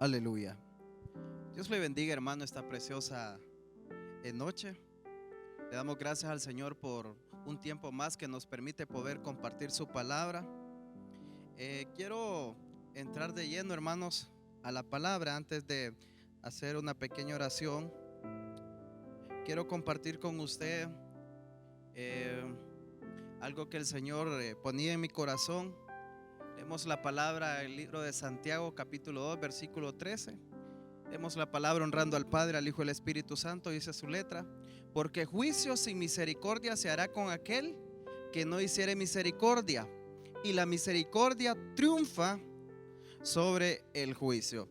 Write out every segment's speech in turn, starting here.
Aleluya. Dios le bendiga, hermano, esta preciosa noche. Le damos gracias al Señor por un tiempo más que nos permite poder compartir su palabra. Quiero entrar de lleno, hermanos, a la palabra. Antes de hacer una pequeña oración, quiero compartir con usted eh, algo que el Señor ponía en mi corazón. Leemos la palabra, el libro de Santiago, capítulo 2, versículo 13. Leemos la palabra honrando al Padre, al Hijo y al Espíritu Santo. Dice su letra: porque juicio sin misericordia se hará con aquel que no hiciere misericordia, y la misericordia triunfa sobre el juicio.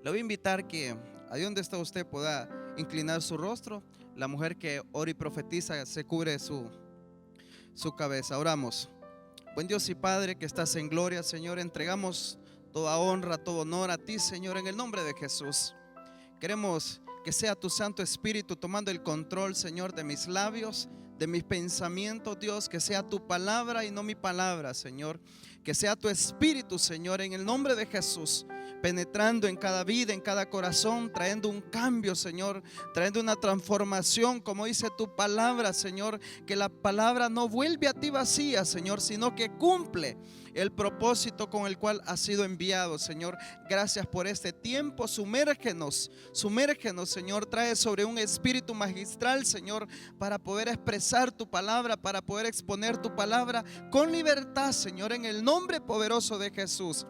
Le voy a invitar que ahí donde está usted pueda inclinar su rostro. La mujer que ora y profetiza se cubre su cabeza. Oramos. Buen Dios y Padre que estás en gloria, Señor, entregamos toda honra, todo honor a ti, Señor, en el nombre de Jesús. Queremos que sea tu Santo Espíritu tomando el control, Señor, de mis labios, de mis pensamientos, Dios, que sea tu palabra y no mi palabra, Señor. Que sea tu Espíritu, Señor, en el nombre de Jesús, penetrando en cada vida, en cada corazón, trayendo un cambio, Señor, trayendo una transformación, como dice tu palabra, Señor. Que la palabra no vuelve a ti vacía, Señor, sino que cumple el propósito con el cual ha sido enviado, Señor. Gracias por este tiempo. Sumérgenos, Señor. Trae sobre un espíritu magistral, Señor, para poder expresar tu palabra, para poder exponer tu palabra con libertad, Señor, en el nombre poderoso de Jesús.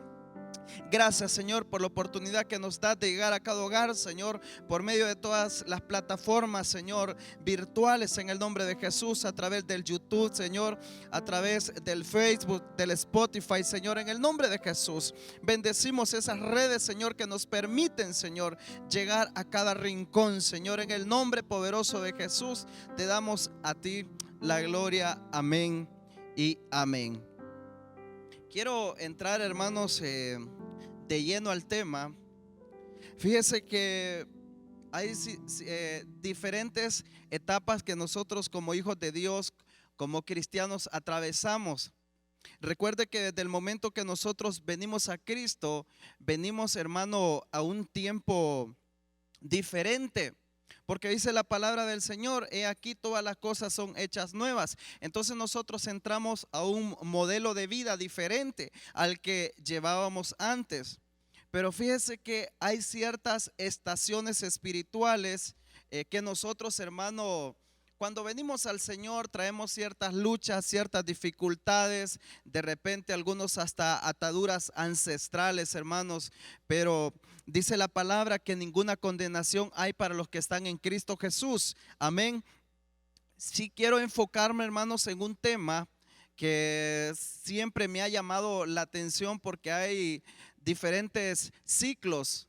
Gracias, Señor, por la oportunidad que nos das de llegar a cada hogar, Señor, por medio de todas las plataformas, Señor, virtuales, en el nombre de Jesús, a través del YouTube, Señor, a través del Facebook, del Spotify, Señor, en el nombre de Jesús. Bendecimos esas redes, Señor, que nos permiten, Señor, llegar a cada rincón, Señor, en el nombre poderoso de Jesús. Te damos a ti la gloria. Amén y amén. Quiero entrar, hermanos, de lleno al tema. Fíjese que hay diferentes etapas que nosotros como hijos de Dios, como cristianos, atravesamos. Recuerde que desde el momento que nosotros venimos a Cristo, venimos, hermano, a un tiempo diferente. Porque dice la palabra del Señor: he aquí todas las cosas son hechas nuevas. Entonces nosotros entramos a un modelo de vida diferente al que llevábamos antes. Pero fíjese que hay ciertas estaciones espirituales que nosotros, hermano, cuando venimos al Señor traemos ciertas luchas, ciertas dificultades, de repente algunos hasta ataduras ancestrales, hermanos. Pero dice la palabra que ninguna condenación hay para los que están en Cristo Jesús. Amén. Sí quiero enfocarme, hermanos, en un tema que siempre me ha llamado la atención, porque hay diferentes ciclos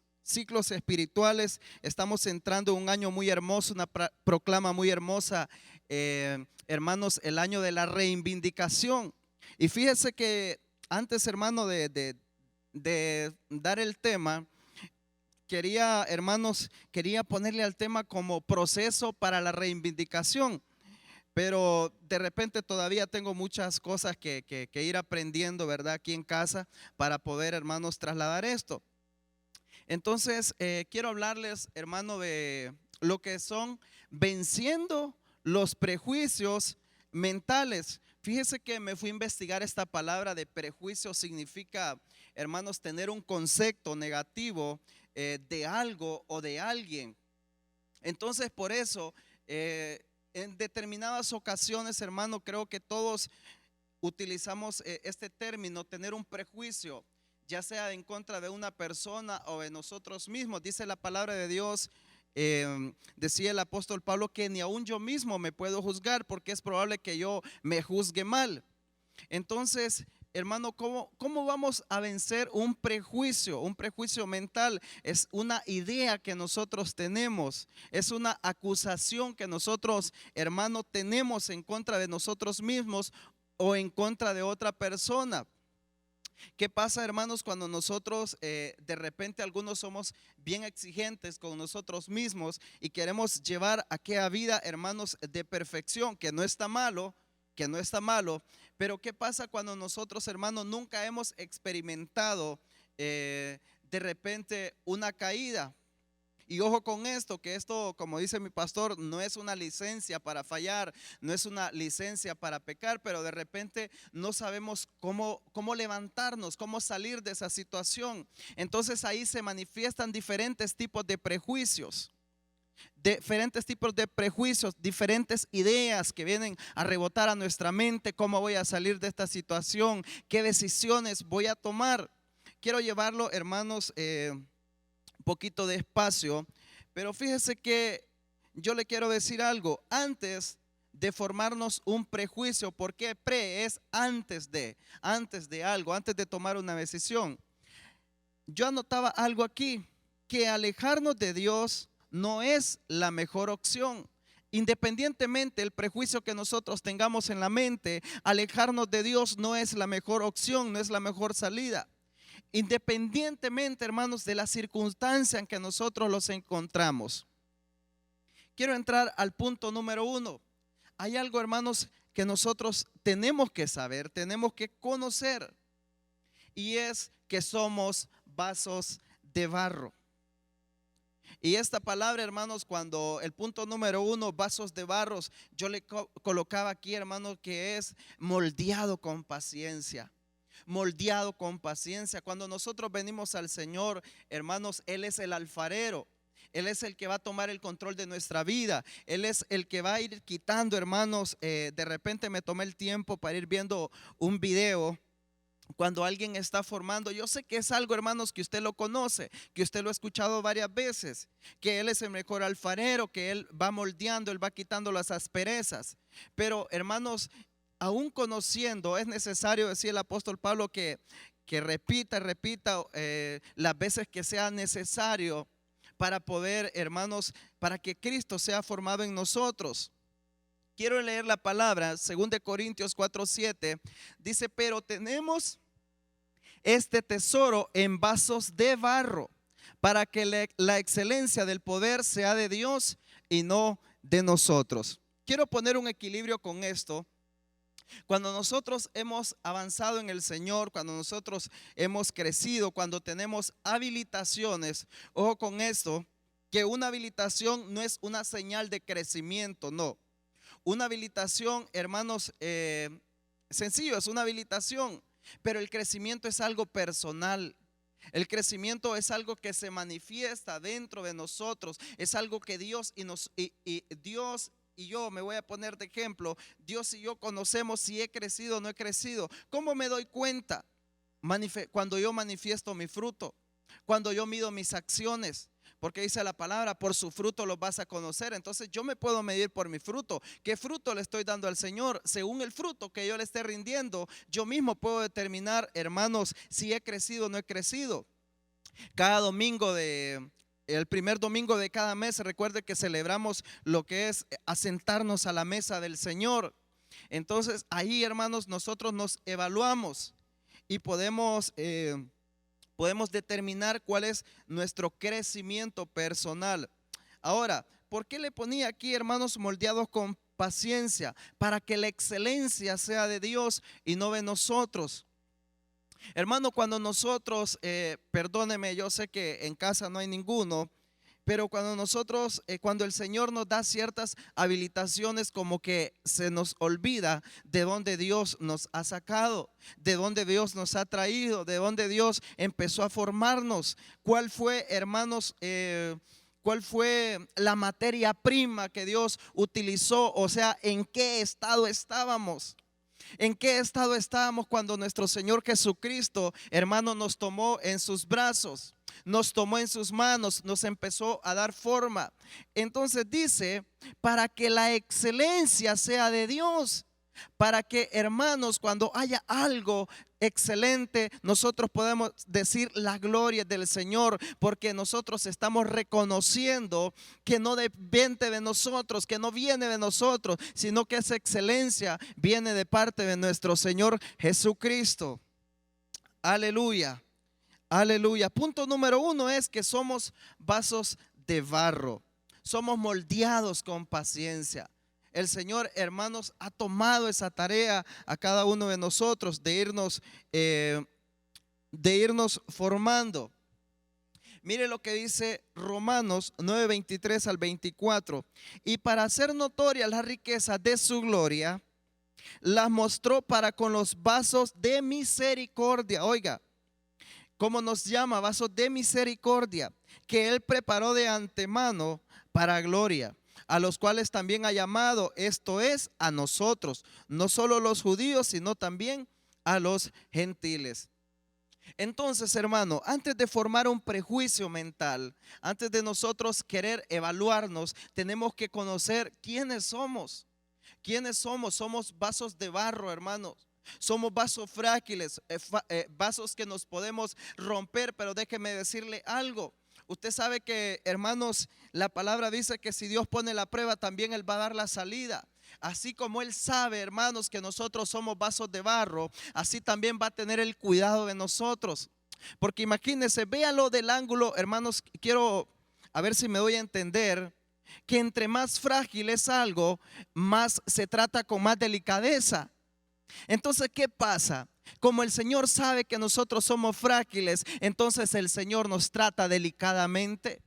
espirituales. Estamos entrando en un año muy hermoso, una proclama muy hermosa, hermanos, el año de la reivindicación. Y fíjese que antes, hermano, de dar el tema, quería, hermanos, quería ponerle al tema como proceso para la reivindicación. Pero de repente todavía tengo muchas cosas que ir aprendiendo, ¿verdad? Aquí en casa, para poder, hermanos, trasladar esto. Entonces, quiero hablarles, hermano, de lo que son venciendo los prejuicios mentales. Fíjese que me fui a investigar esta palabra de prejuicio. Significa, hermanos, tener un concepto negativo de algo o de alguien. Entonces, por eso, en determinadas ocasiones, hermano, creo que todos utilizamos este término: tener un prejuicio, ya sea en contra de una persona o de nosotros mismos. Dice la palabra de Dios, decía el apóstol Pablo, que ni aún yo mismo me puedo juzgar, porque es probable que yo me juzgue mal. Entonces, hermano, ¿cómo vamos a vencer un prejuicio? Un prejuicio mental es una idea que nosotros tenemos, es una acusación que nosotros, hermano, tenemos en contra de nosotros mismos o en contra de otra persona. ¿Qué pasa, hermanos, cuando nosotros de repente algunos somos bien exigentes con nosotros mismos y queremos llevar aquella vida, hermanos, de perfección? Que no está malo, que no está malo. Pero ¿qué pasa cuando nosotros, hermanos, nunca hemos experimentado de repente una caída. Y ojo con esto, que esto, como dice mi pastor, no es una licencia para fallar, no es una licencia para pecar, pero de repente no sabemos cómo levantarnos, cómo salir de esa situación. Entonces ahí se manifiestan diferentes tipos de prejuicios. Diferentes ideas que vienen a rebotar a nuestra mente. ¿Cómo voy a salir de esta situación? ¿Qué decisiones voy a tomar? Quiero llevarlo, hermanos, un poquito de espacio, pero fíjese que yo le quiero decir algo. Antes de formarnos un prejuicio, porque pre es antes de algo, antes de tomar una decisión. Yo anotaba algo aquí, que alejarnos de Dios no es la mejor opción. Independientemente del prejuicio que nosotros tengamos en la mente, alejarnos de Dios no es la mejor opción, no es la mejor salida. Independientemente, hermanos, de la circunstancia en que nosotros los encontramos. Quiero entrar al punto número 1. Hay algo, hermanos, que nosotros tenemos que saber, tenemos que conocer, y es que somos vasos de barro. Y esta palabra, hermanos, cuando el punto número 1, vasos de barros, yo le colocaba aquí, hermanos, que es moldeado con paciencia. Moldeado con paciencia. Cuando nosotros venimos al Señor, hermanos, Él es el alfarero. Él es el que va a tomar el control de nuestra vida. Él es el que va a ir quitando, hermanos. De repente me tomé el tiempo para ir viendo un video. Cuando alguien está formando, yo sé que es algo, hermanos, que usted lo conoce, que usted lo ha escuchado varias veces, que Él es el mejor alfarero, que Él va moldeando, Él va quitando las asperezas. Pero, hermanos, aún conociendo, es necesario, decía el apóstol Pablo, que repita las veces que sea necesario para poder, hermanos, para que Cristo sea formado en nosotros. Quiero leer la palabra, 2 Corintios 4:7, dice: pero tenemos este tesoro en vasos de barro, para que la excelencia del poder sea de Dios y no de nosotros. Quiero poner un equilibrio con esto. Cuando nosotros hemos avanzado en el Señor, cuando nosotros hemos crecido, cuando tenemos habilitaciones, ojo con esto, que una habilitación no es una señal de crecimiento, no. Una habilitación, hermanos, sencillo, es una habilitación, pero el crecimiento es algo personal. El crecimiento es algo que se manifiesta dentro de nosotros, es algo que Dios Dios y yo, me voy a poner de ejemplo, Dios y yo conocemos si he crecido o no he crecido. ¿Cómo me doy cuenta? Cuando yo manifiesto mi fruto, cuando yo mido mis acciones. Porque dice la palabra, por su fruto los vas a conocer. Entonces yo me puedo medir por mi fruto. ¿Qué fruto le estoy dando al Señor? Según el fruto que yo le esté rindiendo, yo mismo puedo determinar, hermanos, si he crecido o no he crecido. Cada domingo el primer domingo de cada mes, recuerde que celebramos lo que es asentarnos a la mesa del Señor. Entonces ahí, hermanos, nosotros nos evaluamos y podemos determinar cuál es nuestro crecimiento personal. Ahora, ¿por qué le ponía aquí, hermanos, moldeados con paciencia? Para que la excelencia sea de Dios y no de nosotros. Hermano, cuando nosotros, perdóneme, yo sé que en casa no hay ninguno, pero cuando nosotros, cuando el Señor nos da ciertas habilitaciones, como que se nos olvida de dónde Dios nos ha sacado, de dónde Dios nos ha traído, de dónde Dios empezó a formarnos. ¿Cuál fue, hermanos, cuál fue la materia prima que Dios utilizó? O sea, ¿en qué estado estábamos? ¿En qué estado estábamos cuando nuestro Señor Jesucristo, hermano, nos tomó en sus brazos? Nos tomó en sus manos, nos empezó a dar forma. Entonces dice, para que la excelencia sea de Dios, para que, hermanos, cuando haya algo excelente, nosotros podemos decir la gloria del Señor, porque nosotros estamos reconociendo que no depende de nosotros, que no viene de nosotros, sino que esa excelencia viene de parte de nuestro Señor Jesucristo. Aleluya. Aleluya. Punto número 1 es que somos vasos de barro. Somos moldeados con paciencia. El Señor, hermanos, ha tomado esa tarea a cada uno de nosotros de irnos formando. Mire lo que dice Romanos 9:23 al 24. Y para hacer notorias las riquezas de su gloria, las mostró para con los vasos de misericordia. Oiga, ¿cómo nos llama? Vasos de misericordia, que Él preparó de antemano para gloria, a los cuales también ha llamado, esto es, a nosotros, no solo los judíos, sino también a los gentiles. Entonces, hermano, antes de formar un prejuicio mental, antes de nosotros querer evaluarnos, tenemos que conocer quiénes somos. ¿Quiénes somos? Somos vasos de barro, hermanos. Somos vasos frágiles, vasos que nos podemos romper, pero déjeme decirle algo. Usted sabe que, hermanos, la palabra dice que si Dios pone la prueba, también Él va a dar la salida. Así como Él sabe, hermanos, que nosotros somos vasos de barro, así también va a tener el cuidado de nosotros. Porque imagínense, véalo del ángulo, hermanos, quiero a ver si me doy a entender, que entre más frágil es algo, más se trata con más delicadeza. Entonces, ¿qué pasa? Como el Señor sabe que nosotros somos frágiles, entonces el Señor nos trata delicadamente.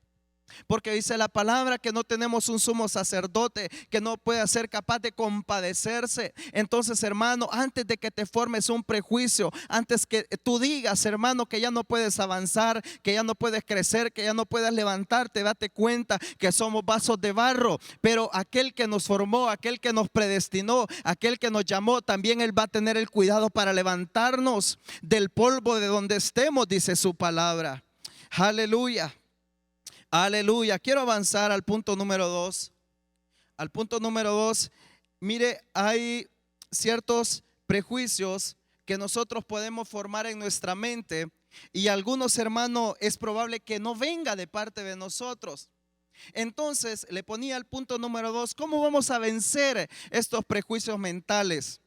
Porque dice la palabra que no tenemos un sumo sacerdote que no pueda ser capaz de compadecerse. Entonces, hermano, antes de que te formes un prejuicio, antes que tú digas, hermano, que ya no puedes avanzar, que ya no puedes crecer, que ya no puedes levantarte, date cuenta que somos vasos de barro. Pero aquel que nos formó, aquel que nos predestinó, aquel que nos llamó, también Él va a tener el cuidado para levantarnos del polvo de donde estemos, dice su palabra. Aleluya. Aleluya. Quiero avanzar al punto número 2. Al punto número 2, mire, hay ciertos prejuicios que nosotros podemos formar en nuestra mente y algunos, hermanos, es probable que no venga de parte de nosotros. Entonces, le ponía el punto número 2, ¿cómo vamos a vencer estos prejuicios mentales?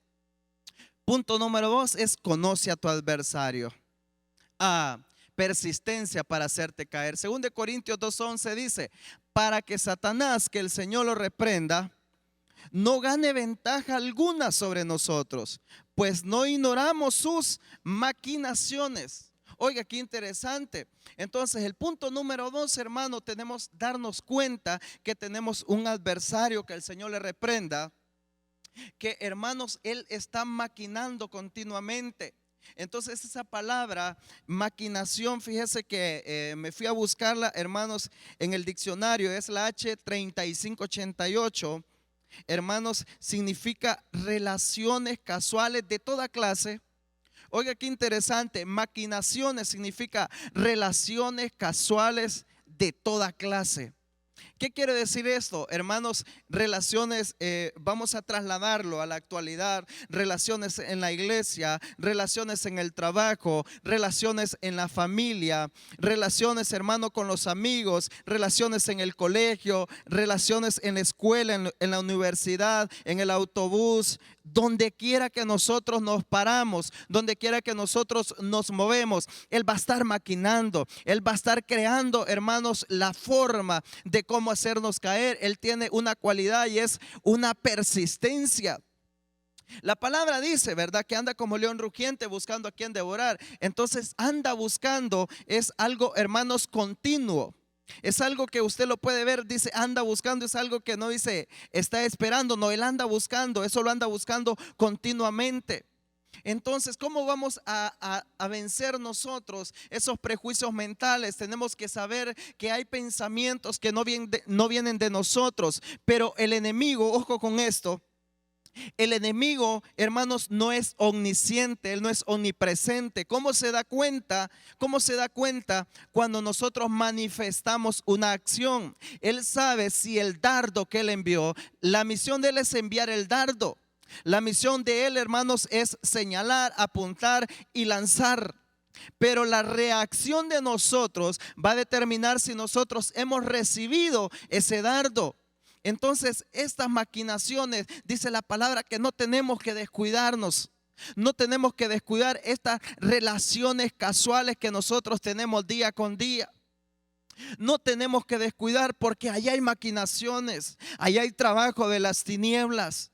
Punto número 2 es conoce a tu adversario. Persistencia para hacerte caer. Según de Corintios 2:11 dice, para que Satanás, que el Señor lo reprenda, no gane ventaja alguna sobre nosotros, pues no ignoramos sus maquinaciones. Oiga, qué interesante. Entonces, el punto número 2, hermano, tenemos que darnos cuenta que tenemos un adversario, que el Señor le reprenda, que, hermanos, Él está maquinando continuamente. Entonces esa palabra maquinación, fíjese que me fui a buscarla, hermanos, en el diccionario, es la H3588. Hermanos, significa relaciones casuales de toda clase. Oiga, qué interesante, maquinaciones significa relaciones casuales de toda clase. ¿Qué quiere decir esto? Hermanos, relaciones, vamos a trasladarlo a la actualidad, relaciones en la iglesia, relaciones en el trabajo, relaciones en la familia, relaciones, hermano, con los amigos, relaciones en el colegio, relaciones en la escuela, en la universidad, en el autobús, donde quiera que nosotros nos paramos, donde quiera que nosotros nos movemos, Él va a estar maquinando, Él va a estar creando, hermanos, la forma de cómo hacernos caer. Él tiene una cualidad y es una persistencia. La palabra dice, ¿verdad?, que anda como león rugiente buscando a quien devorar. Entonces anda buscando, es algo, hermanos, continuo. Es algo que usted lo puede ver, dice anda buscando, es algo que no dice está esperando, no, Él anda buscando, eso lo anda buscando continuamente. Entonces, ¿cómo vamos a vencer nosotros esos prejuicios mentales? Tenemos que saber que hay pensamientos que no vienen de nosotros, pero el enemigo, ojo con esto, el enemigo, hermanos, no es omnisciente, él no es omnipresente. ¿Cómo se da cuenta? ¿Cómo se da cuenta cuando nosotros manifestamos una acción? Él sabe si el dardo que él envió, la misión de él es enviar el dardo. La misión de él, hermanos, es señalar, apuntar y lanzar. Pero la reacción de nosotros va a determinar si nosotros hemos recibido ese dardo. Entonces, estas maquinaciones, dice la palabra, que no tenemos que descuidarnos. No tenemos que descuidar estas relaciones casuales que nosotros tenemos día con día. No tenemos que descuidar porque allá hay maquinaciones, allá hay trabajo de las tinieblas.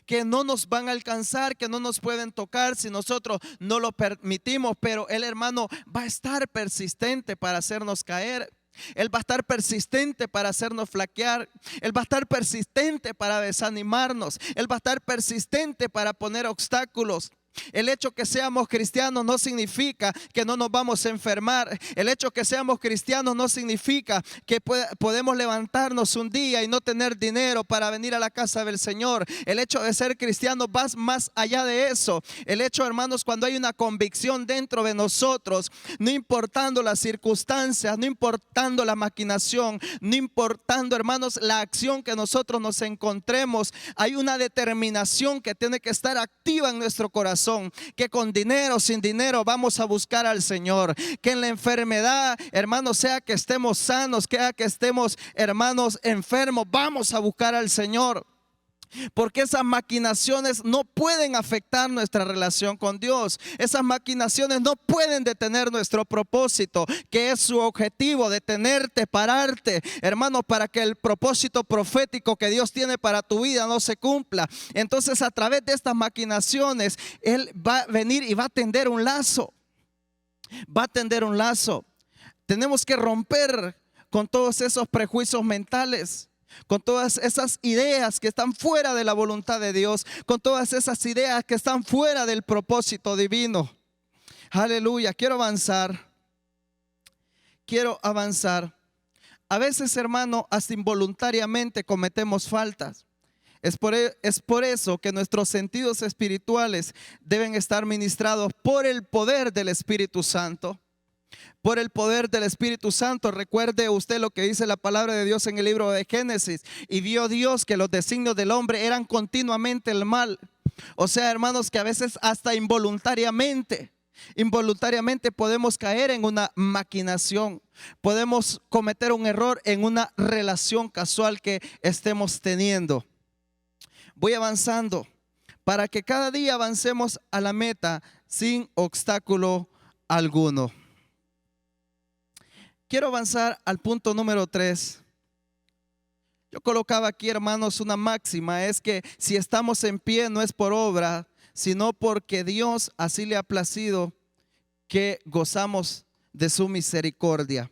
que no nos van a alcanzar, que no nos pueden tocar si nosotros no lo permitimos, pero el hermano va a estar persistente para hacernos caer. Él va a estar persistente para hacernos flaquear. Él va a estar persistente para desanimarnos. Él va a estar persistente para poner obstáculos. El hecho que seamos cristianos no significa que no nos vamos a enfermar. El hecho que seamos cristianos no significa que podemos levantarnos un día y no tener dinero para venir a la casa del Señor. El hecho de ser cristiano va más allá de eso. El hecho, hermanos, cuando hay una convicción dentro de nosotros, no importando las circunstancias, no importando la maquinación, no importando, hermanos, la acción que nosotros nos encontremos, hay una determinación que tiene que estar activa en nuestro corazón. Que con dinero, sin dinero, vamos a buscar al Señor. Que en la enfermedad, hermanos, sea que estemos sanos, sea que estemos, hermanos, enfermos, vamos a buscar al Señor. Porque esas maquinaciones no pueden afectar nuestra relación con Dios. Esas maquinaciones no pueden detener nuestro propósito, que es su objetivo: detenerte, pararte, hermano, para que el propósito profético que Dios tiene para tu vida no se cumpla. Entonces, a través de estas maquinaciones, Él va a venir y va a tender un lazo. Va a tender un lazo. Tenemos que romper con todos esos prejuicios mentales, con todas esas ideas que están fuera de la voluntad de Dios, con todas esas ideas que están fuera del propósito divino. Aleluya. Quiero avanzar. A veces, hermano, hasta involuntariamente cometemos faltas. Es por eso que nuestros sentidos espirituales deben estar ministrados por el poder del Espíritu Santo. Por el poder del Espíritu Santo. Recuerde usted lo que dice la palabra de Dios en el libro de Génesis: y vio Dios que los designios del hombre eran continuamente el mal. O sea, hermanos, que a veces hasta involuntariamente podemos caer en una maquinación. Podemos cometer un error en una relación casual que estemos teniendo. Voy avanzando para que cada día avancemos a la meta sin obstáculo alguno. Quiero avanzar al punto número 3. Yo colocaba aquí, hermanos, una máxima: es que si estamos en pie no es por obra, sino porque Dios así le ha placido, que gozamos de su misericordia.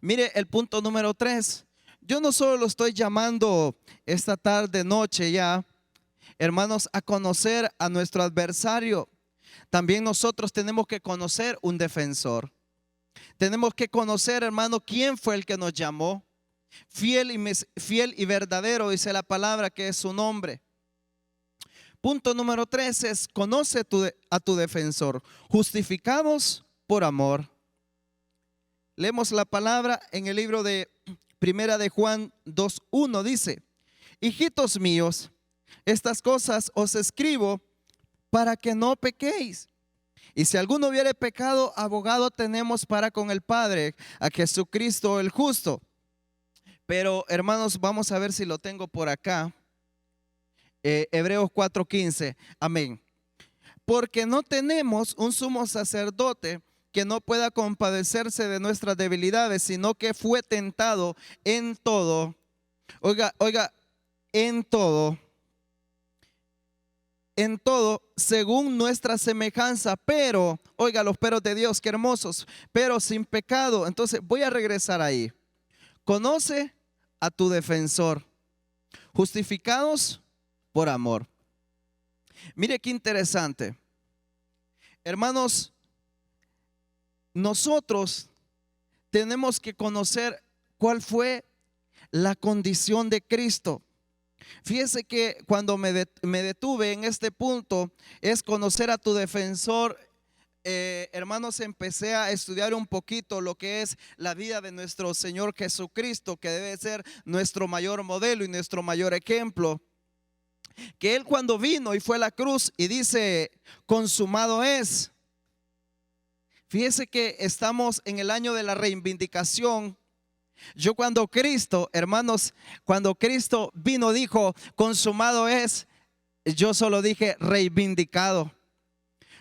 Mire el punto número 3. Yo no solo lo estoy llamando esta tarde, noche ya, hermanos, a conocer a nuestro adversario. También nosotros tenemos que conocer un defensor. Tenemos que conocer, hermano, quién fue el que nos llamó. Fiel y verdadero, dice la palabra, que es su nombre. Punto número 3 es: conoce a tu defensor. Justificados por amor. Leemos la palabra en el libro de Primera de Juan 2:1. Dice: hijitos míos, estas cosas os escribo para que no pequéis. Y si alguno hubiere pecado, abogado tenemos para con el Padre, a Jesucristo el justo. Pero, hermanos, vamos a ver si lo tengo por acá. Hebreos 4:15. Amén. Porque no tenemos un sumo sacerdote que no pueda compadecerse de nuestras debilidades, sino que fue tentado en todo. Oiga, en todo según nuestra semejanza, pero, oiga los peros de Dios, qué hermosos, pero sin pecado. Entonces voy a regresar ahí. Conoce a tu defensor. Justificados por amor. Mire qué interesante. Hermanos, nosotros tenemos que conocer cuál fue la condición de Cristo. Fíjese que cuando me detuve en este punto, es conocer a tu defensor. Hermanos, empecé a estudiar un poquito lo que es la vida de nuestro Señor Jesucristo, que debe ser nuestro mayor modelo y nuestro mayor ejemplo. Que Él, cuando vino y fue a la cruz y dice: consumado es. Fíjese que estamos en el año de la reivindicación. Yo cuando Cristo, hermanos, cuando Cristo vino, dijo: consumado es, yo solo dije reivindicado.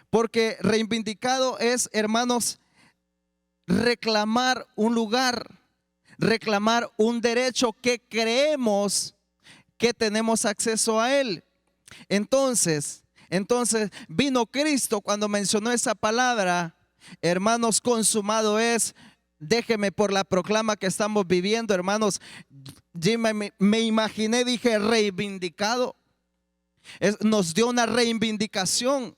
Porque reivindicado es, hermanos, reclamar un lugar, reclamar un derecho que creemos que tenemos acceso a Él. Entonces vino Cristo cuando mencionó esa palabra, hermanos, consumado es. Déjeme por la proclama que estamos viviendo, hermanos. Me imaginé, dije, reivindicado. Nos dio una reivindicación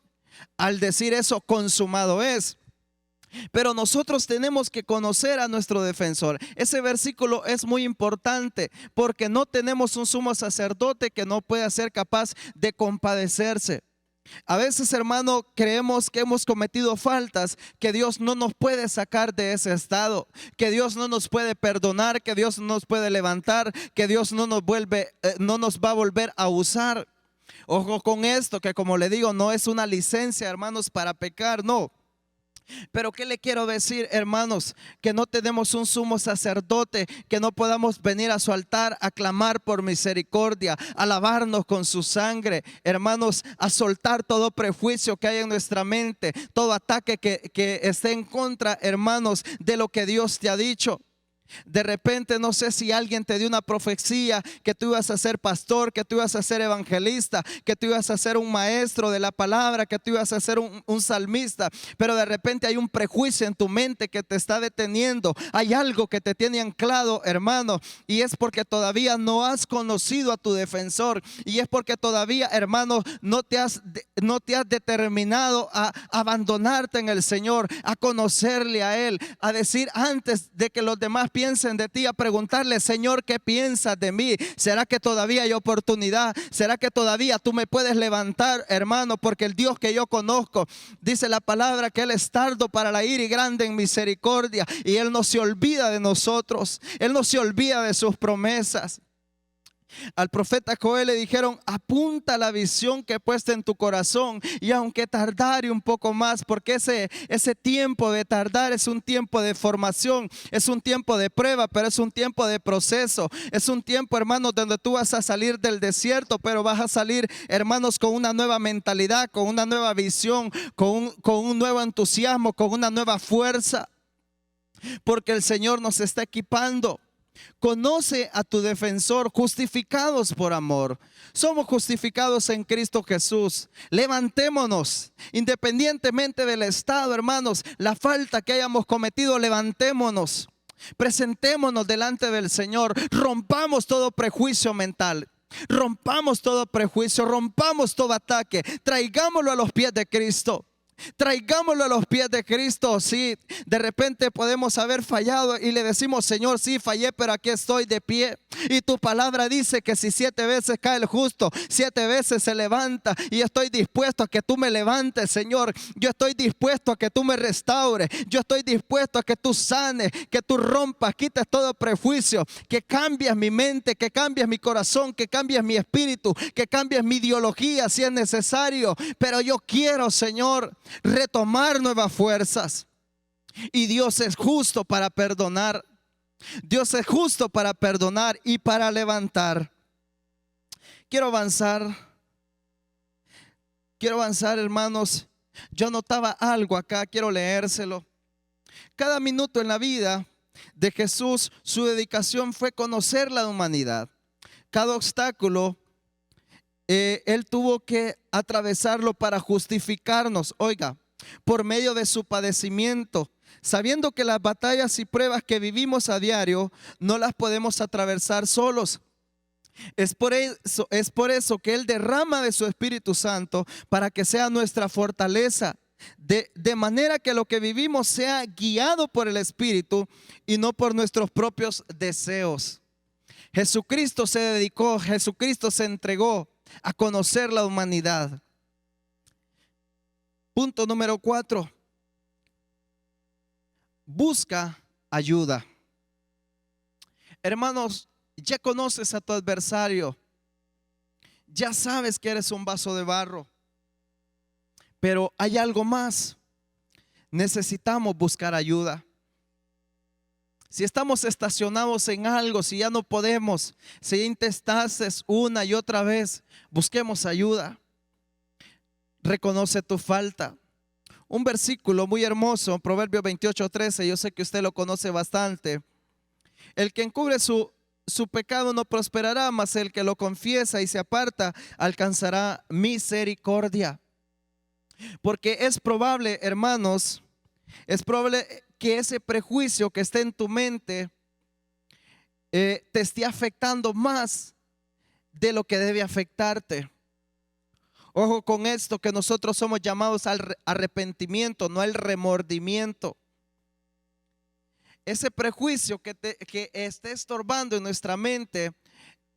al decir eso, consumado es. Pero nosotros tenemos que conocer a nuestro defensor. Ese versículo es muy importante porque no tenemos un sumo sacerdote que no pueda ser capaz de compadecerse. A veces, hermano, creemos que hemos cometido faltas, que Dios no nos puede sacar de ese estado, que Dios no nos puede perdonar, que Dios no nos puede levantar, que Dios no nos va a volver a usar. Ojo con esto, que como le digo, no es una licencia, hermanos, para pecar, no. Pero ¿qué le quiero decir, hermanos? Que no tenemos un sumo sacerdote, que no podamos venir a su altar a clamar por misericordia, a lavarnos con su sangre, hermanos, a soltar todo prejuicio que hay en nuestra mente, todo ataque que esté en contra, hermanos, de lo que Dios te ha dicho. De repente, no sé si alguien te dio una profecía que tú ibas a ser pastor, que tú ibas a ser evangelista, que tú ibas a ser un maestro de la palabra, que tú ibas a ser un salmista, pero de repente hay un prejuicio en tu mente que te está deteniendo. Hay algo que te tiene anclado, hermano, y es porque todavía no has conocido a tu defensor, y es porque todavía, hermano, no te has determinado a abandonarte en el Señor, a conocerle a Él, a decir antes de que los demás piensen de ti, a preguntarle: Señor, ¿qué piensas de mí? ¿Será que todavía hay oportunidad? ¿Será que todavía tú me puedes levantar, hermano? Porque el Dios que yo conozco, dice la palabra, que Él es tardo para la ira y grande en misericordia, y Él no se olvida de nosotros, Él no se olvida de sus promesas. Al profeta Joel le dijeron: apunta la visión que he puesto en tu corazón, y aunque tardare un poco más, porque ese tiempo de tardar es un tiempo de formación, es un tiempo de prueba, pero es un tiempo de proceso, es un tiempo, hermanos, donde tú vas a salir del desierto, pero vas a salir, hermanos, con una nueva mentalidad, con una nueva visión, con un nuevo entusiasmo, con una nueva fuerza, porque el Señor nos está equipando. Conoce a tu defensor, justificados por amor. Somos justificados en Cristo Jesús. Levantémonos, independientemente del estado, hermanos, la falta que hayamos cometido, levantémonos. Presentémonos delante del Señor. Rompamos todo prejuicio mental. Rompamos todo prejuicio, rompamos todo ataque. Traigámoslo a los pies de Cristo. Traigámoslo a los pies de Cristo. Sí, de repente podemos haber fallado y le decimos: Señor, sí fallé, pero aquí estoy de pie. Y tu palabra dice que si 7 veces cae el justo, 7 veces se levanta. Y estoy dispuesto a que tú me levantes, Señor. Yo estoy dispuesto a que tú me restaures. Yo estoy dispuesto a que tú sanes, que tú rompas, quites todo prejuicio, que cambies mi mente, que cambies mi corazón, que cambies mi espíritu, que cambies mi ideología si es necesario. Pero yo quiero, Señor, retomar nuevas fuerzas. Y Dios es justo para perdonar. Dios es justo para perdonar y para levantar. Quiero avanzar, hermanos. Yo notaba algo acá, quiero leérselo. Cada minuto en la vida de Jesús, su dedicación fue conocer la humanidad. Cada obstáculo Él tuvo que atravesarlo para justificarnos, oiga, por medio de su padecimiento, sabiendo que las batallas y pruebas que vivimos a diario no las podemos atravesar solos. Es por eso que Él derrama de su Espíritu Santo para que sea nuestra fortaleza, de manera que lo que vivimos sea guiado por el Espíritu y no por nuestros propios deseos. Jesucristo se dedicó, Jesucristo se entregó a conocer la humanidad. Punto número 4. Busca ayuda. Hermanos, ya conoces a tu adversario. Ya sabes que eres un vaso de barro. Pero hay algo más. Necesitamos buscar ayuda. Si estamos estacionados en algo, si ya no podemos, si ya intentaste una y otra vez, busquemos ayuda. Reconoce tu falta. Un versículo muy hermoso, Proverbios 28:13, yo sé que usted lo conoce bastante. El que encubre su su pecado no prosperará, mas el que lo confiesa y se aparta alcanzará misericordia. Porque es probable, hermanos, es probable que ese prejuicio que esté en tu mente te esté afectando más de lo que debe afectarte. Ojo con esto, que nosotros somos llamados al arrepentimiento, no al remordimiento. Ese prejuicio que esté estorbando en nuestra mente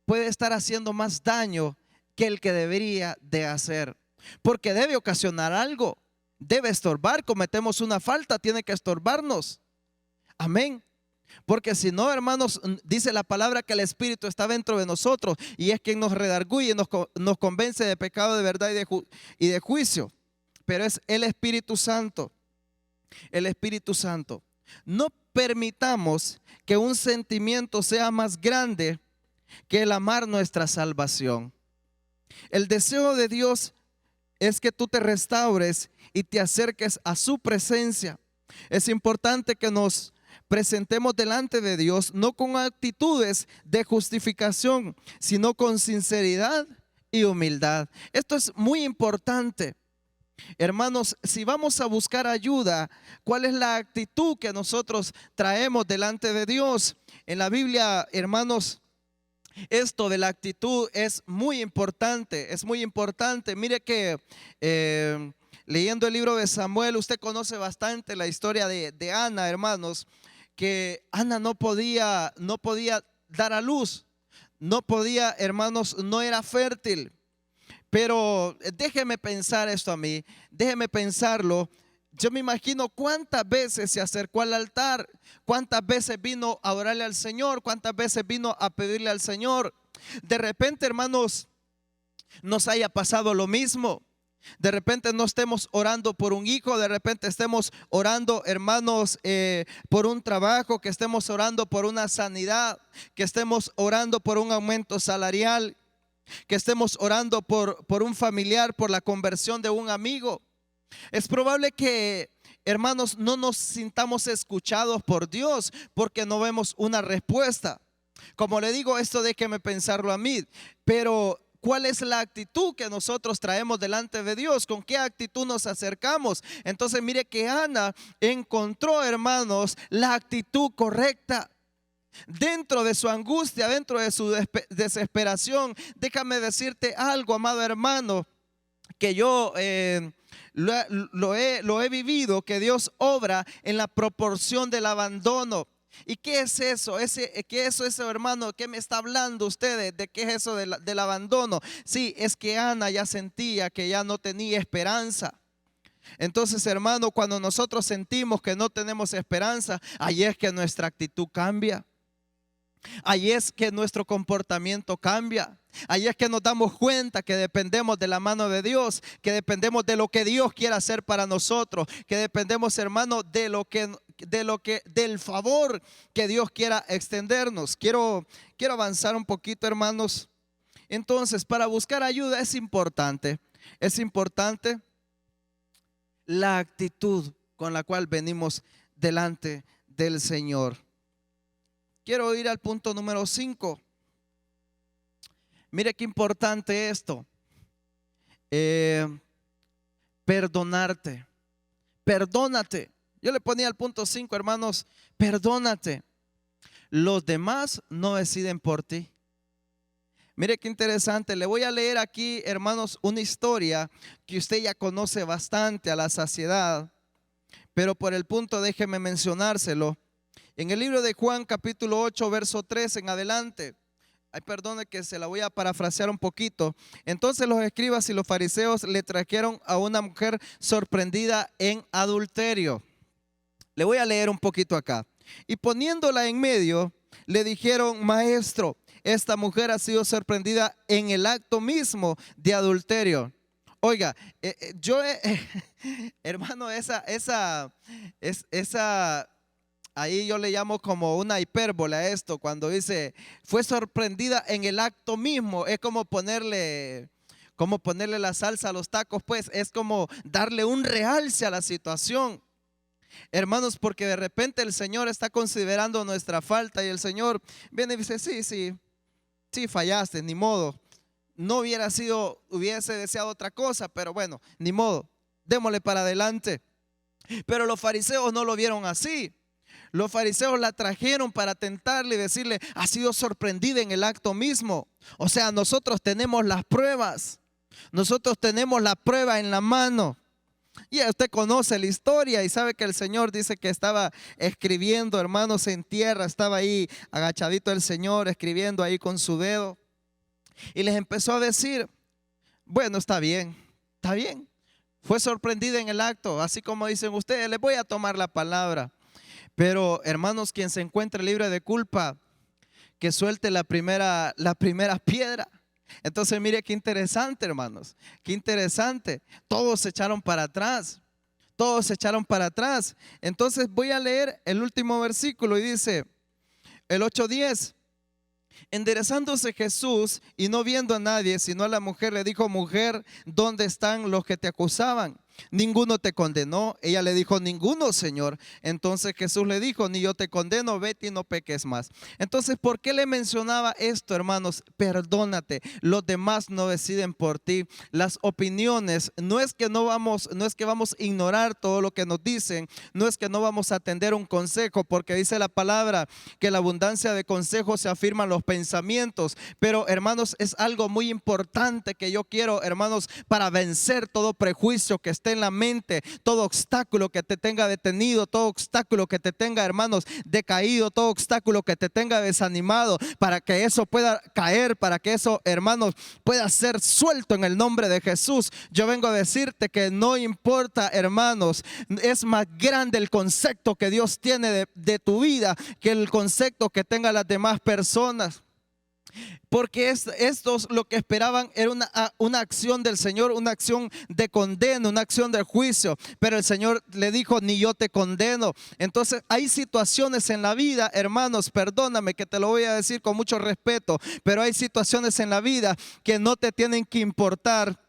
puede estar haciendo más daño que el que debería de hacer, porque debe ocasionar algo, debe estorbar. Cometemos una falta, tiene que estorbarnos. Amén. Porque si no, hermanos, dice la palabra que el Espíritu está dentro de nosotros y es quien nos redarguye, nos convence de pecado, de verdad y de juicio. Pero es el Espíritu Santo. El Espíritu Santo. No permitamos que un sentimiento sea más grande que el amar nuestra salvación. El deseo de Dios es que tú te restaures y te acerques a su presencia. Es importante que nos presentemos delante de Dios no con actitudes de justificación, sino con sinceridad y humildad. Esto es muy importante. Hermanos, si vamos a buscar ayuda, ¿cuál es la actitud que nosotros traemos delante de Dios? En la Biblia, hermanos, esto de la actitud es muy importante, es muy importante. Mire que leyendo el libro de Samuel, usted conoce bastante la historia de Ana, hermanos, que Ana no podía dar a luz, no podía, hermanos, no era fértil. Pero déjeme pensar esto a mí, déjeme pensarlo. Yo me imagino cuántas veces se acercó al altar, cuántas veces vino a orarle al Señor, cuántas veces vino a pedirle al Señor. De repente, hermanos, nos haya pasado lo mismo. De repente no estemos orando por un hijo, de repente estemos orando, hermanos, por un trabajo, que estemos orando por una sanidad, que estemos orando por un aumento salarial, que estemos orando por un familiar, por la conversión de un amigo. Es probable que, hermanos, no nos sintamos escuchados por Dios porque no vemos una respuesta. Como le digo, esto déjeme pensarlo a mí, pero ¿cuál es la actitud que nosotros traemos delante de Dios? ¿Con qué actitud nos acercamos? Entonces mire que Ana encontró, hermanos, la actitud correcta. Dentro de su angustia, dentro de su desesperación, déjame decirte algo, amado hermano, que yo lo he vivido, que Dios obra en la proporción del abandono. ¿Y qué es eso? ¿Qué es eso, hermano? ¿Qué me está hablando ustedes? ¿De qué es eso del abandono? Sí, es que Ana ya sentía que ya no tenía esperanza. Entonces, hermano, cuando nosotros sentimos que no tenemos esperanza, ahí es que nuestra actitud cambia. Ahí es que nuestro comportamiento cambia. Ahí es que nos damos cuenta que dependemos de la mano de Dios, que dependemos de lo que Dios quiere hacer para nosotros, que dependemos, hermano, del favor que Dios quiera extendernos. Quiero avanzar un poquito, hermanos. Entonces, para buscar ayuda es importante la actitud con la cual venimos delante del Señor. Quiero ir al punto número 5. Mire qué importante esto. Perdonarte. Perdónate. Yo le ponía al punto 5, hermanos. Perdónate. Los demás no deciden por ti. Mire qué interesante. Le voy a leer aquí, hermanos, una historia que usted ya conoce bastante a la saciedad, pero por el punto déjeme mencionárselo. En el libro de Juan capítulo 8 verso 3 en adelante. Ay, perdone que se la voy a parafrasear un poquito. Entonces los escribas y los fariseos le trajeron a una mujer sorprendida en adulterio. Le voy a leer un poquito acá. Y poniéndola en medio, le dijeron: Maestro, esta mujer ha sido sorprendida en el acto mismo de adulterio. Oiga, hermano, esa ahí yo le llamo como una hipérbole a esto, cuando dice fue sorprendida en el acto mismo. Es como ponerle la salsa a los tacos, pues es como darle un realce a la situación. Hermanos, porque de repente el Señor está considerando nuestra falta y el Señor viene y dice, sí, fallaste, ni modo. No hubiese deseado otra cosa, pero bueno, ni modo, démosle para adelante. Pero los fariseos no lo vieron así. Los fariseos la trajeron para tentarle y decirle, ha sido sorprendida en el acto mismo. O sea, nosotros tenemos las pruebas. Nosotros tenemos la prueba en la mano. Y usted conoce la historia y sabe que el Señor dice que estaba escribiendo, hermanos, en tierra. Estaba ahí agachadito el Señor, escribiendo ahí con su dedo. Y les empezó a decir, bueno, está bien, está bien. Fue sorprendida en el acto, así como dicen ustedes, les voy a tomar la palabra. Pero hermanos, quien se encuentre libre de culpa, que suelte la primera piedra. Entonces mire qué interesante, hermanos, qué interesante. Todos se echaron para atrás, todos se echaron para atrás. Entonces voy a leer el último versículo y dice, el 8:10. Enderezándose Jesús y no viendo a nadie, sino a la mujer, le dijo, mujer, ¿dónde están los que te acusaban? ¿Ninguno te condenó? Ella le dijo, ninguno, Señor. Entonces Jesús le dijo, ni yo te condeno, vete y no peques más. Entonces, ¿por qué le mencionaba esto, hermanos? Perdónate, los demás no deciden por ti. Las opiniones, no es que vamos a ignorar todo lo que nos dicen, no es que no vamos a atender un consejo, porque dice la palabra que la abundancia de consejos se afirman los pensamientos. Pero, hermanos, es algo muy importante que yo quiero, hermanos, para vencer todo prejuicio que esté en la mente, todo obstáculo que te tenga detenido, todo obstáculo que te tenga, hermanos, decaído, todo obstáculo que te tenga desanimado, para que eso pueda caer, para que eso, hermanos, pueda ser suelto en el nombre de Jesús. Yo vengo a decirte que no importa, hermanos, es más grande el concepto que Dios tiene de tu vida que el concepto que tengan las demás personas. Porque estos lo que esperaban era una acción del Señor, una acción de condena, una acción de juicio. Pero el Señor le dijo, ni yo te condeno. Entonces hay situaciones en la vida, hermanos, perdóname que te lo voy a decir con mucho respeto, pero hay situaciones en la vida que no te tienen que importar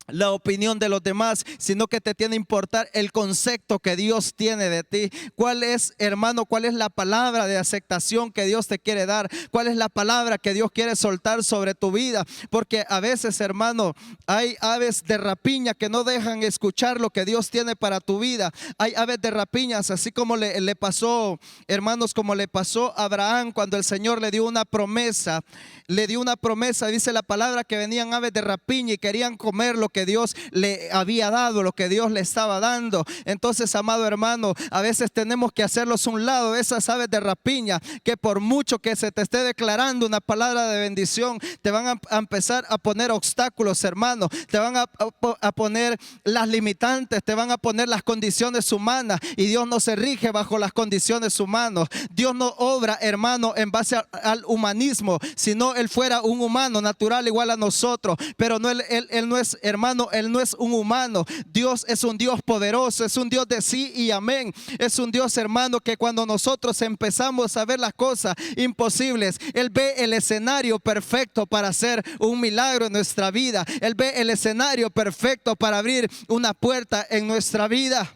la opinión de los demás, sino que te tiene que importar el concepto que Dios tiene de ti. ¿Cuál es, hermano? ¿Cuál es la palabra de aceptación que Dios te quiere dar? ¿Cuál es la palabra que Dios quiere soltar sobre tu vida? Porque a veces, hermano, hay aves de rapiña que no dejan escuchar lo que Dios tiene para tu vida. Hay aves de rapiñas, así como le pasó, hermanos, como le pasó a Abraham cuando el Señor le dio una promesa. Le dio una promesa, dice la palabra, que venían aves de rapiña y querían comer lo que Dios le había dado, lo que Dios le estaba dando. Entonces, amado hermano, a veces tenemos que hacerlos a un lado, esas aves de rapiña, que por mucho que se te esté declarando una palabra de bendición, te van a empezar a poner obstáculos, hermano. Te van a poner las limitantes, te van a poner las condiciones humanas, y Dios no se rige bajo las condiciones humanas. Dios no obra, hermano, en base al humanismo, sino Él fuera un humano natural igual a nosotros, pero no, él no es, hermano, Él no es un humano. Dios es un Dios poderoso, es un Dios de sí y amén. Es un Dios, hermano, que cuando nosotros empezamos a ver las cosas imposibles, Él ve el escenario perfecto para hacer un milagro en nuestra vida. Él ve el escenario perfecto para abrir una puerta en nuestra vida.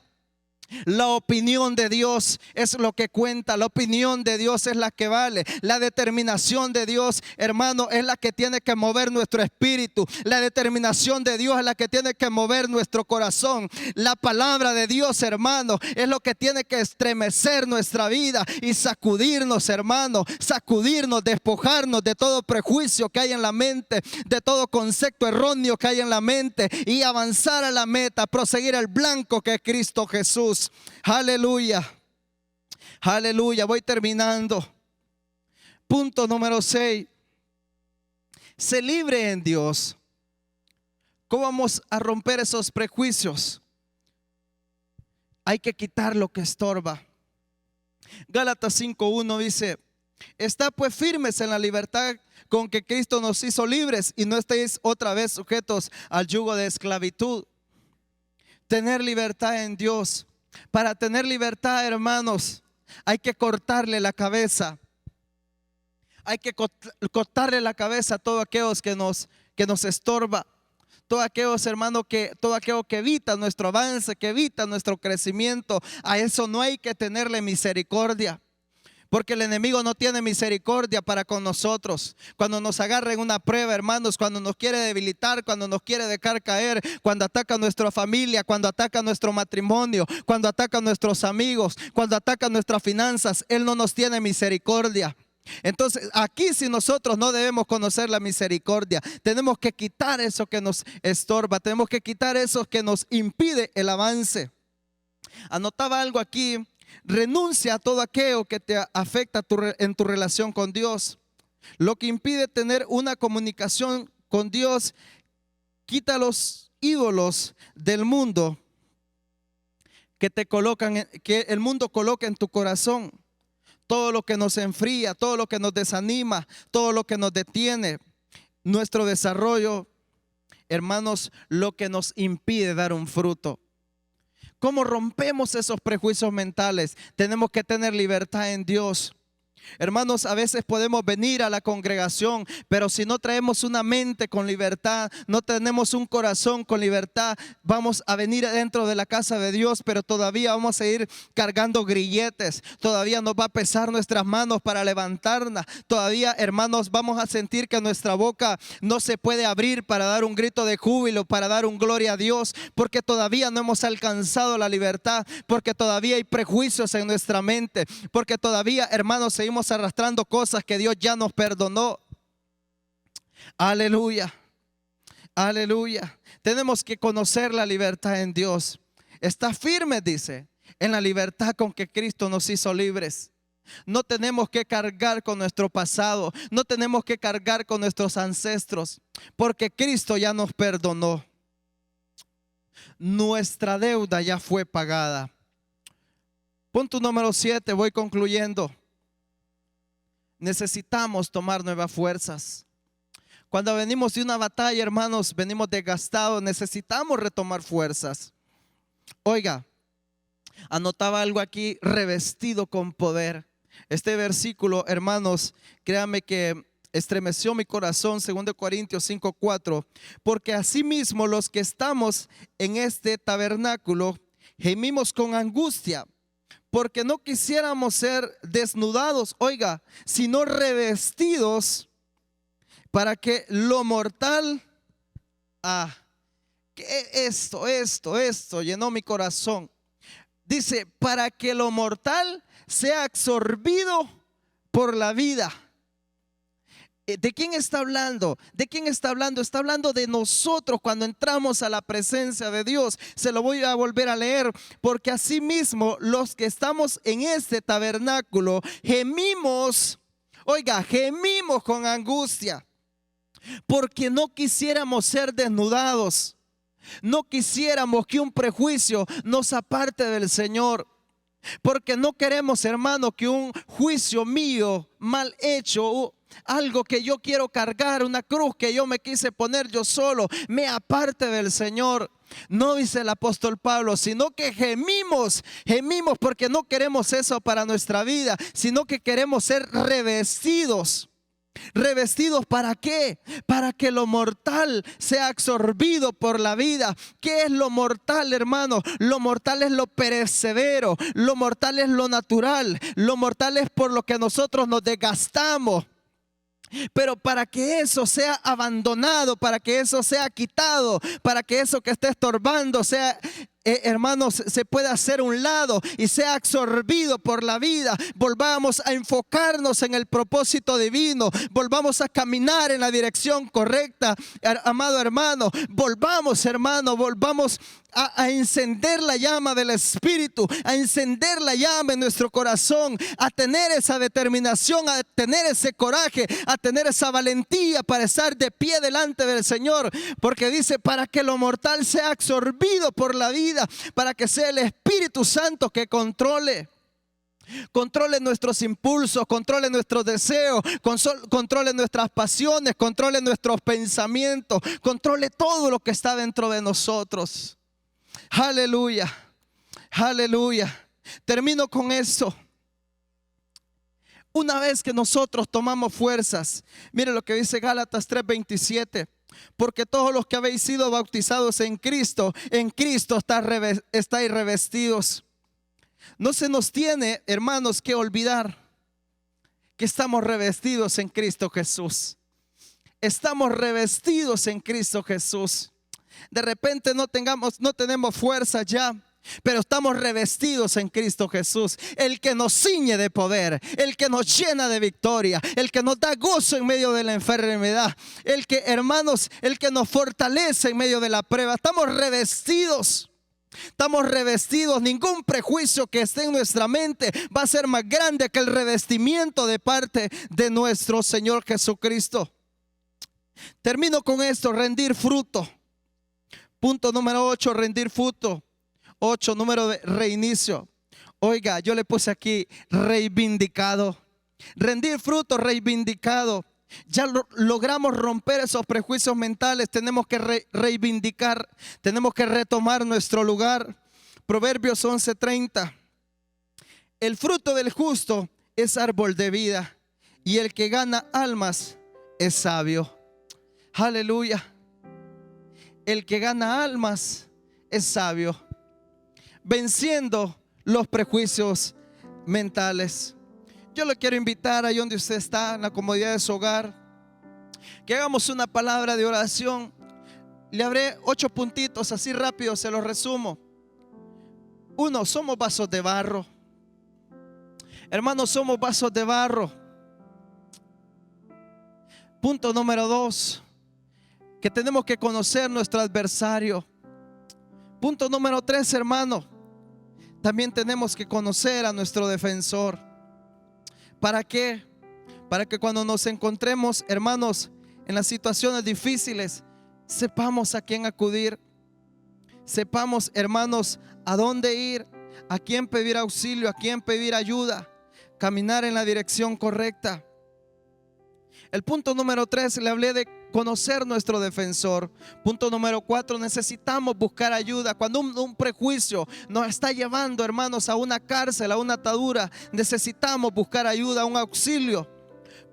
La opinión de Dios es lo que cuenta. La opinión de Dios es la que vale. La determinación de Dios, hermano, es la que tiene que mover nuestro espíritu. La determinación de Dios es la que tiene que mover nuestro corazón. La palabra de Dios, hermano, es lo que tiene que estremecer nuestra vida y sacudirnos, hermano, sacudirnos, despojarnos de todo prejuicio que hay en la mente, de todo concepto erróneo que hay en la mente, y avanzar a la meta, proseguir el blanco que es Cristo Jesús. Aleluya, aleluya. Voy terminando. Punto número 6. Se libre en Dios. ¿Cómo vamos a romper esos prejuicios? Hay que quitar lo que estorba. Gálatas 5:1 dice: está pues firmes en la libertad con que Cristo nos hizo libres, y no estéis otra vez sujetos al yugo de esclavitud. Tener libertad en Dios. Para tener libertad, hermanos, hay que cortarle la cabeza. Hay que cortarle la cabeza a todos aquellos que nos estorba, todo aquello que evita nuestro avance, que evita nuestro crecimiento, a eso no hay que tenerle misericordia. Porque el enemigo no tiene misericordia para con nosotros. Cuando nos agarra en una prueba, hermanos, cuando nos quiere debilitar, cuando nos quiere dejar caer, cuando ataca a nuestra familia, cuando ataca a nuestro matrimonio, cuando ataca a nuestros amigos, cuando ataca a nuestras finanzas, Él no nos tiene misericordia. Entonces aquí si nosotros no debemos conocer la misericordia, tenemos que quitar eso que nos estorba, tenemos que quitar eso que nos impide el avance. Anotaba algo aquí. Renuncia a todo aquello que te afecta en tu relación con Dios. Lo que impide tener una comunicación con Dios. Quita los ídolos del mundo que el mundo coloca en tu corazón. Todo lo que nos enfría, todo lo que nos desanima, todo lo que nos detiene nuestro desarrollo, hermanos, lo que nos impide dar un fruto. ¿Cómo rompemos esos prejuicios mentales? Tenemos que tener libertad en Dios. Hermanos, a veces podemos venir a la congregación, pero si no traemos una mente con libertad, no tenemos un corazón con libertad, vamos a venir dentro de la casa de Dios, pero todavía vamos a ir cargando grilletes, todavía nos va a pesar nuestras manos para levantarnos, todavía, hermanos, vamos a sentir que nuestra boca no se puede abrir para dar un grito de júbilo, para dar un gloria a Dios, porque todavía no hemos alcanzado la libertad, porque todavía hay prejuicios en nuestra mente, porque todavía, hermanos, seguimos arrastrando cosas que Dios ya nos perdonó. Aleluya, aleluya. Tenemos que conocer la libertad en Dios. Está firme, dice, en la libertad con que Cristo nos hizo libres. No tenemos que cargar con nuestro pasado, no tenemos que cargar con nuestros ancestros, porque Cristo ya nos perdonó. Nuestra deuda ya fue pagada. Punto número 7, voy concluyendo. Necesitamos tomar nuevas fuerzas. Cuando venimos de una batalla, hermanos, venimos desgastados, necesitamos retomar fuerzas. Oiga, anotaba algo aquí, revestido con poder. Este versículo, hermanos, créanme que estremeció mi corazón, 2 Corintios 5:4, porque asimismo los que estamos en este tabernáculo gemimos con angustia, porque no quisiéramos ser desnudados, oiga, sino revestidos, para que lo mortal, que esto llenó mi corazón. Dice, para que lo mortal sea absorbido por la vida. ¿De quién está hablando? ¿De quién está hablando? Está hablando de nosotros cuando entramos a la presencia de Dios. Se lo voy a volver a leer. Porque asimismo los que estamos en este tabernáculo gemimos, oiga, gemimos con angustia, porque no quisiéramos ser desnudados. No quisiéramos que un prejuicio nos aparte del Señor. Porque no queremos, hermano, que un juicio mío mal hecho, algo que yo quiero cargar, una cruz que yo me quise poner yo solo, me aparte del Señor. No dice el apóstol Pablo, sino que gemimos porque no queremos eso para nuestra vida, sino que queremos ser revestidos. ¿Revestidos para qué? Para que lo mortal sea absorbido por la vida. ¿Qué es lo mortal, hermano? Lo mortal es lo perecedero, lo mortal es lo natural, lo mortal es por lo que nosotros nos desgastamos. Pero para que eso sea abandonado, para que eso sea quitado, para que eso que esté estorbando sea, hermanos, se pueda hacer un lado y sea absorbido por la vida, volvamos a enfocarnos en el propósito divino, volvamos a caminar en la dirección correcta, amado hermano, volvamos, hermano, volvamos a encender la llama del Espíritu, a encender la llama en nuestro corazón, a tener esa determinación, a tener ese coraje, a tener esa valentía para estar de pie delante del Señor, porque dice, para que lo mortal sea absorbido por la vida, para que sea el Espíritu Santo que controle nuestros impulsos, controle nuestros deseos, controle nuestras pasiones, controle nuestros pensamientos, controle todo lo que está dentro de nosotros. Aleluya, aleluya. Termino con esto. Una vez que nosotros tomamos fuerzas, mire lo que dice Gálatas 3:27. Porque todos los que habéis sido bautizados en Cristo estáis revestidos. No se nos tiene, hermanos, que olvidar que estamos revestidos en Cristo Jesús. Estamos revestidos en Cristo Jesús. De repente no tenemos fuerza ya, pero estamos revestidos en Cristo Jesús, el que nos ciñe de poder, el que nos llena de victoria, el que nos da gozo en medio de la enfermedad, el que, hermanos, el que nos fortalece en medio de la prueba. Estamos revestidos. Estamos revestidos. Ningún prejuicio que esté en nuestra mente va a ser más grande que el revestimiento de parte de nuestro Señor Jesucristo. Termino con esto: rendir fruto. Punto número 8, rendir fruto. 8, número de reinicio. Oiga, yo le puse aquí reivindicado. Rendir fruto, reivindicado. Ya logramos romper esos prejuicios mentales. Tenemos que reivindicar. Tenemos que retomar nuestro lugar. Proverbios 11:30. El fruto del justo es árbol de vida, y el que gana almas es sabio. Aleluya. El que gana almas es sabio, venciendo los prejuicios mentales. Yo le quiero invitar ahí donde usted está, en la comodidad de su hogar, que hagamos una palabra de oración. Le habré 8 puntitos, así rápido se los resumo. 1, somos vasos de barro. Hermanos, somos vasos de barro. Punto número 2, que tenemos que conocer nuestro adversario. Punto número 3, hermano, también tenemos que conocer a nuestro defensor. ¿Para qué? Para que cuando nos encontremos, hermanos, en las situaciones difíciles, sepamos a quién acudir. Sepamos, hermanos, a dónde ir, a quién pedir auxilio, a quién pedir ayuda. Caminar en la dirección correcta. El punto número 3, le hablé de conocer nuestro defensor. Punto número 4, necesitamos buscar ayuda. Cuando un prejuicio nos está llevando, hermanos, a una cárcel, a una atadura, necesitamos buscar ayuda, un auxilio.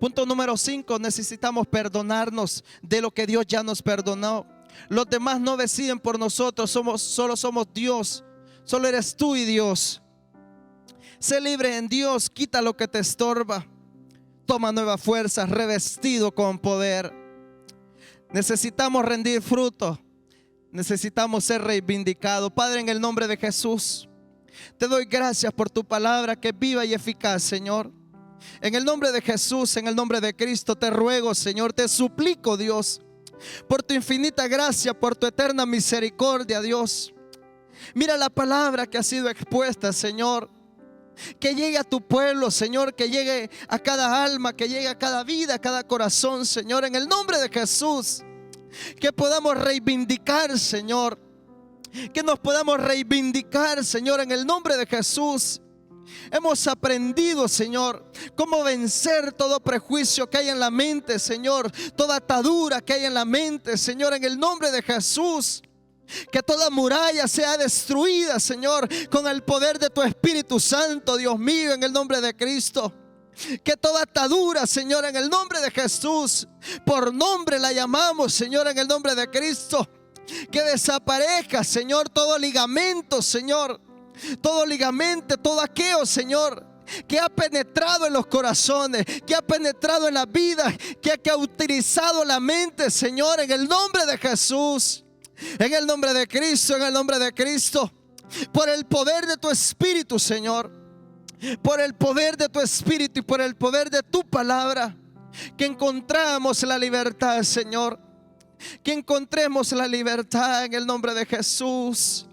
Punto número 5, necesitamos perdonarnos de lo que Dios ya nos perdonó. Los demás no deciden por nosotros, solo somos Dios. Solo eres tú y Dios. Sé libre en Dios, quita lo que te estorba. Toma nueva fuerza, revestido con poder. Necesitamos rendir fruto. Necesitamos ser reivindicados. Padre, en el nombre de Jesús, te doy gracias por tu palabra que es viva y eficaz, Señor. En el nombre de Jesús, en el nombre de Cristo, te ruego, Señor, te suplico, Dios, por tu infinita gracia, por tu eterna misericordia, Dios. Mira la palabra que ha sido expuesta, Señor. Que llegue a tu pueblo, Señor, que llegue a cada alma, que llegue a cada vida, a cada corazón, Señor, en el nombre de Jesús. Que podamos reivindicar, Señor, que nos podamos reivindicar, Señor, en el nombre de Jesús. Hemos aprendido, Señor, cómo vencer todo prejuicio que hay en la mente, Señor, toda atadura que hay en la mente, Señor, en el nombre de Jesús. Que toda muralla sea destruida, Señor, con el poder de tu Espíritu Santo, Dios mío, en el nombre de Cristo. Que toda atadura, Señor, en el nombre de Jesús, por nombre la llamamos, Señor, en el nombre de Cristo. Que desaparezca, Señor, todo ligamento, Señor, todo ligamento, todo aquello, Señor, que ha penetrado en los corazones, que ha penetrado en la vida, que ha cauterizado la mente, Señor, en el nombre de Jesús. En el nombre de Cristo, en el nombre de Cristo, por el poder de tu Espíritu, Señor, por el poder de tu Espíritu y por el poder de tu palabra, que encontramos la libertad, Señor, que encontremos la libertad en el nombre de Jesús.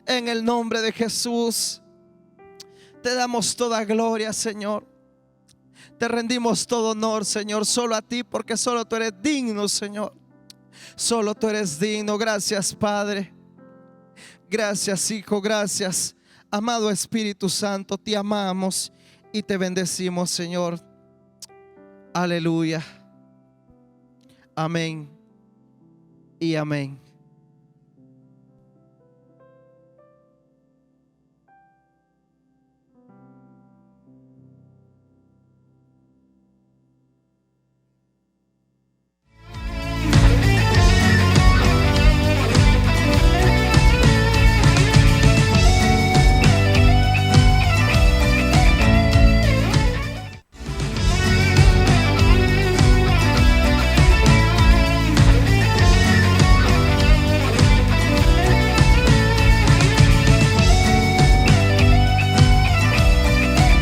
En el nombre de Jesús te damos toda gloria, Señor. Te rendimos todo honor, Señor, solo a ti, porque solo tú eres digno, Señor. Solo tú eres digno. Gracias, Padre. Gracias, Hijo. Gracias, amado Espíritu Santo. Te amamos y te bendecimos, Señor. Aleluya. Amén y amén.